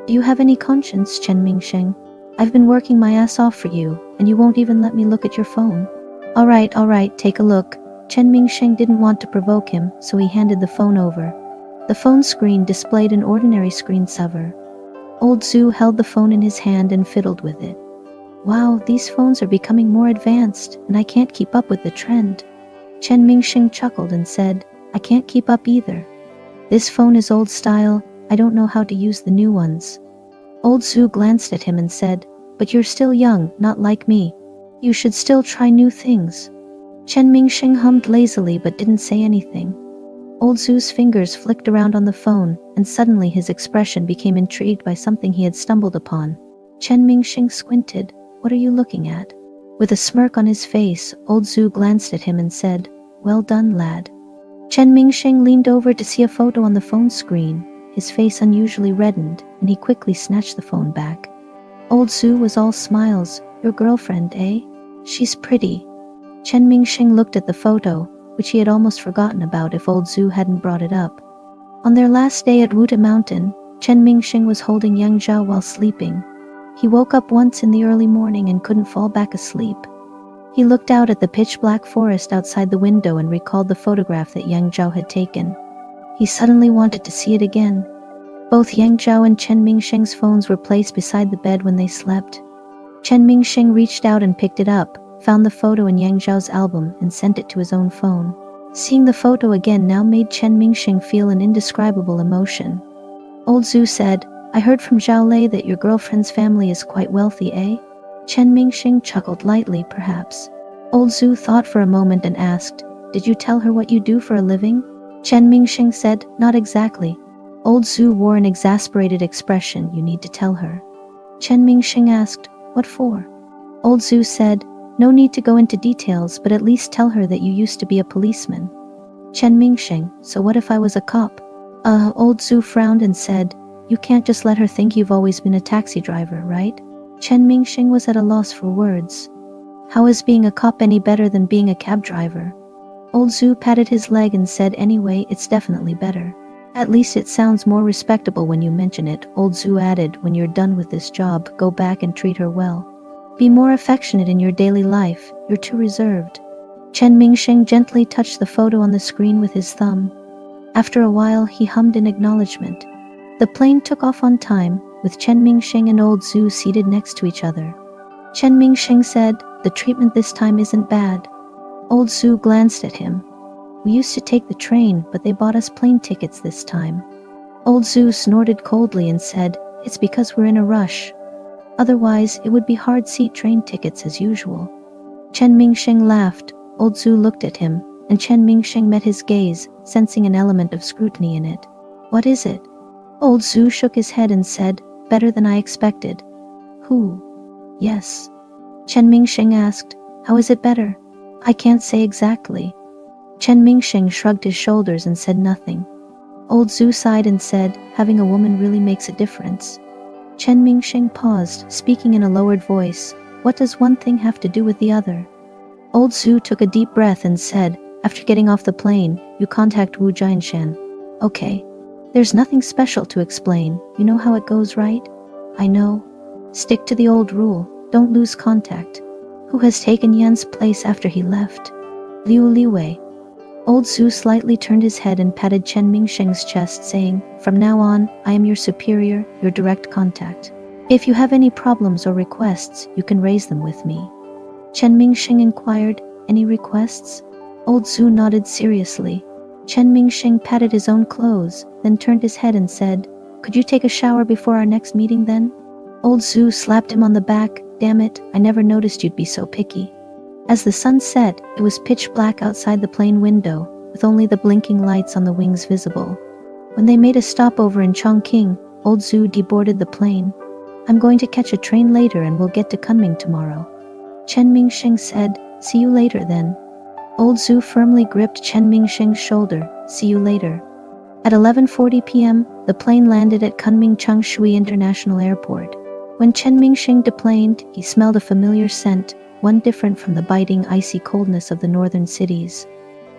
Do you have any conscience, Chen Mingsheng? I've been working my ass off for you, and you won't even let me look at your phone. All right, take a look. Chen Mingsheng didn't want to provoke him, so he handed the phone over. The phone screen displayed an ordinary screensaver. Old Zhu held the phone in his hand and fiddled with it. Wow, these phones are becoming more advanced, and I can't keep up with the trend. Chen Mingsheng chuckled and said, I can't keep up either. This phone is old style, I don't know how to use the new ones. Old Zhu glanced at him and said, but you're still young, not like me. You should still try new things. Chen Mingsheng hummed lazily but didn't say anything. Old Zhu's fingers flicked around on the phone, and suddenly his expression became intrigued by something he had stumbled upon. Chen Mingsheng squinted. What are you looking at? With a smirk on his face, Old Zhu glanced at him and said, well done, lad. Chen Mingsheng leaned over to see a photo on the phone screen. His face unusually reddened, and he quickly snatched the phone back. Old Zhu was all smiles. Your girlfriend, eh? She's pretty. Chen Mingsheng looked at the photo, which he had almost forgotten about if Old Zhu hadn't brought it up. On their last day at Wuta Mountain, Chen Mingsheng was holding young Zhao while sleeping. He woke up once in the early morning and couldn't fall back asleep. He looked out at the pitch-black forest outside the window and recalled the photograph that Yang Zhao had taken. He suddenly wanted to see it again. Both Yang Zhao and Chen Mingsheng's phones were placed beside the bed when they slept. Chen Mingsheng reached out and picked it up, found the photo in Yang Zhao's album, and sent it to his own phone. Seeing the photo again now made Chen Mingsheng feel an indescribable emotion. Old Zhu said, I heard from Zhao Lei that your girlfriend's family is quite wealthy, eh? Chen Mingsheng chuckled lightly, perhaps. Old Zhu thought for a moment and asked, did you tell her what you do for a living? Chen Mingsheng said, not exactly. Old Zhu wore an exasperated expression. You need to tell her. Chen Mingsheng asked, what for? Old Zhu said, no need to go into details, but at least tell her that you used to be a policeman. Chen Mingsheng, so what if I was a cop? Old Zhu frowned and said, you can't just let her think you've always been a taxi driver, right? Chen Mingsheng was at a loss for words. How is being a cop any better than being a cab driver? Old Zhu patted his leg and said, anyway, it's definitely better. At least it sounds more respectable when you mention it. Old Zhu added, when you're done with this job, go back and treat her well. Be more affectionate in your daily life, you're too reserved. Chen Mingsheng gently touched the photo on the screen with his thumb. After a while, he hummed in acknowledgement. The plane took off on time, with Chen Mingsheng and Old Zhu seated next to each other. Chen Mingsheng said, the treatment this time isn't bad. Old Zhu glanced at him. We used to take the train, but they bought us plane tickets this time. Old Zhu snorted coldly and said, it's because we're in a rush. Otherwise, it would be hard-seat train tickets as usual. Chen Mingsheng laughed. Old Zhu looked at him, and Chen Mingsheng met his gaze, sensing an element of scrutiny in it. What is it? Old Zhu shook his head and said, better than I expected. Who? Yes. Chen Mingsheng asked, how is it better? I can't say exactly. Chen Mingsheng shrugged his shoulders and said nothing. Old Zhu sighed and said, having a woman really makes a difference. Chen Mingsheng paused, speaking in a lowered voice. What does one thing have to do with the other? Old Zhu took a deep breath and said, after getting off the plane, you contact Wu Jianshan. Okay. There's nothing special to explain. You know how it goes, right? I know. Stick to the old rule. Don't lose contact. Who has taken Yan's place after he left? Liu Liwei. Old Zhu slightly turned his head and patted Chen Mingsheng's chest, saying, from now on, I am your superior, your direct contact. If you have any problems or requests, you can raise them with me. Chen Mingsheng inquired, any requests? Old Zhu nodded seriously. Chen Mingsheng patted his own clothes, then turned his head and said, Could you take a shower before our next meeting then? Old Zhu slapped him on the back. Damn it, I never noticed you'd be so picky. As the sun set, it was pitch black outside the plane window, with only the blinking lights on the wings visible. When they made a stopover in Chongqing, Old Zhu deboarded the plane. I'm going to catch a train later and we'll get to Kunming tomorrow. Chen Mingsheng said, see you later then. Old Zhu firmly gripped Chen Mingsheng's shoulder. See you later. At 11:40 p.m., the plane landed at Kunming Changshui International Airport. When Chen Mingsheng deplaned, he smelled a familiar scent, one different from the biting, icy coldness of the northern cities.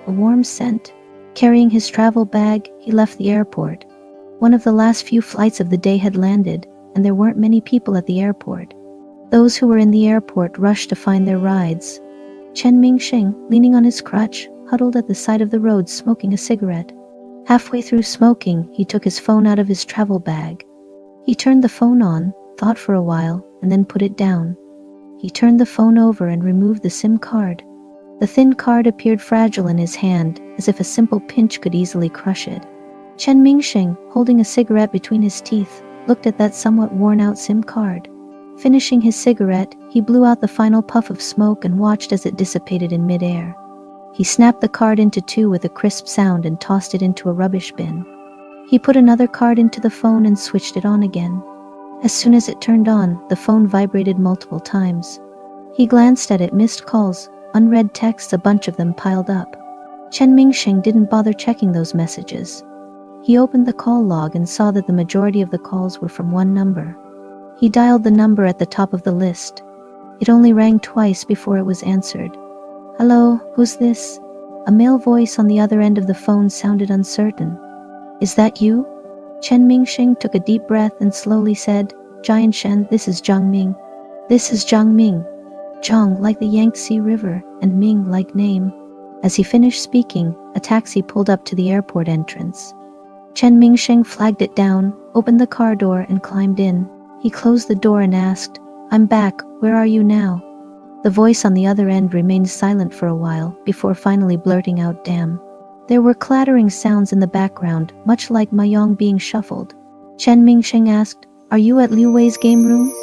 A warm scent. Carrying his travel bag, he left the airport. One of the last few flights of the day had landed, and there weren't many people at the airport. Those who were in the airport rushed to find their rides. Chen Mingsheng, leaning on his crutch, huddled at the side of the road smoking a cigarette. Halfway through smoking, he took his phone out of his travel bag. He turned the phone on, thought for a while, and then put it down. He turned the phone over and removed the SIM card. The thin card appeared fragile in his hand, as if a simple pinch could easily crush it. Chen Mingsheng, holding a cigarette between his teeth, looked at that somewhat worn-out SIM card. Finishing his cigarette, he blew out the final puff of smoke and watched as it dissipated in midair. He snapped the card into two with a crisp sound and tossed it into a rubbish bin. He put another card into the phone and switched it on again. As soon as it turned on, the phone vibrated multiple times. He glanced at it. Missed calls, unread texts, a bunch of them piled up. Chen Mingsheng didn't bother checking those messages. He opened the call log and saw that the majority of the calls were from one number. He dialed the number at the top of the list. It only rang twice before it was answered. Hello, who's this? A male voice on the other end of the phone sounded uncertain. Is that you? Chen Mingsheng took a deep breath and slowly said, Giant Shen, this is Zhang Ming. This is Zhang Ming. Zhang like the Yangtze River, and Ming like name. As he finished speaking, a taxi pulled up to the airport entrance. Chen Mingsheng flagged it down, opened the car door and climbed in. He closed the door and asked, I'm back, where are you now? The voice on the other end remained silent for a while, before finally blurting out, damn. There were clattering sounds in the background, much like mahjong being shuffled. Chen Mingsheng asked, are you at Liu Wei's game room?